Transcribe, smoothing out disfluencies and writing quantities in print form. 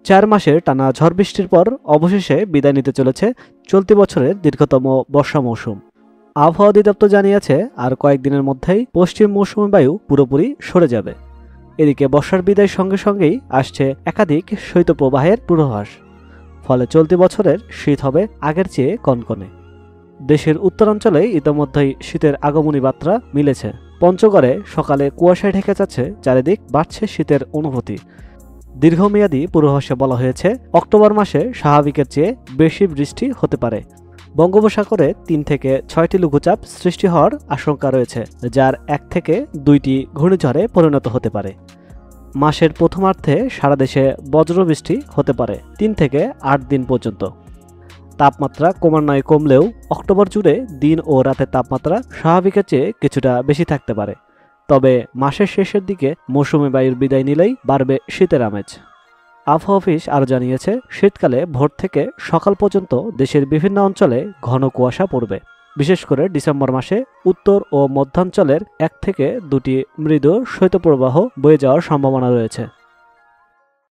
4 মাসের টানা ঝড় বৃষ্টির পর অবশেষে বিদায় নিতে চলেছে চলতি বছরের দীর্ঘতম বর্ষা মৌসুম। আবহাওয়া অধিদপ্তর জানিয়েছে আর কয়েকদিনের মধ্যেই পশ্চিম মৌসুমী বায়ু পুরোপুরি সরে যাবে। এদিকে বর্ষার বিদায়ের সঙ্গে সঙ্গেই আসছে একাধিক শৈত্যপ্রবাহের পূর্বাভাস। ফলে চলতি বছরের শীত হবে আগের চেয়ে কনকনে। দেশের উত্তরাঞ্চলে ইতোমধ্যেই শীতের আগমনী বার্তা মিলেছে। পঞ্চগড়ে সকালে কুয়াশায় ঢেকে যাচ্ছে চারিদিক, বাড়ছে শীতের অনুভূতি। দীর্ঘমেয়াদী পূর্বাভাসে বলা হয়েছে অক্টোবর মাসে স্বাভাবিকের চেয়ে বেশি বৃষ্টি হতে পারে। বঙ্গোপসাগরে 3 থেকে 6টি লঘুচাপ সৃষ্টি হওয়ার আশঙ্কা রয়েছে, যার 1 থেকে 2টি ঘূর্ণিঝড়ে পরিণত হতে পারে। মাসের প্রথমার্ধে সারা দেশে বজ্রবৃষ্টি হতে পারে 3 থেকে 8 দিন পর্যন্ত। তাপমাত্রা ক্রমান্বয়ে কমলেও অক্টোবর জুড়ে দিন ও রাতের তাপমাত্রা স্বাভাবিকের চেয়ে কিছুটা বেশি থাকতে পারে। তবে মাসের শেষের দিকে মৌসুমী বায়ুর বিদায় নিলেই বাড়বে শীতের আমেজ। আবহাওয়া অফিস আরও জানিয়েছে, শীতকালে ভোর থেকে সকাল পর্যন্ত দেশের বিভিন্ন অঞ্চলে ঘন কুয়াশা পড়বে। বিশেষ করে ডিসেম্বর মাসে উত্তর ও মধ্যাঞ্চলের 1 থেকে 2টি মৃদু শৈত্যপ্রবাহ বয়ে যাওয়ার সম্ভাবনা রয়েছে।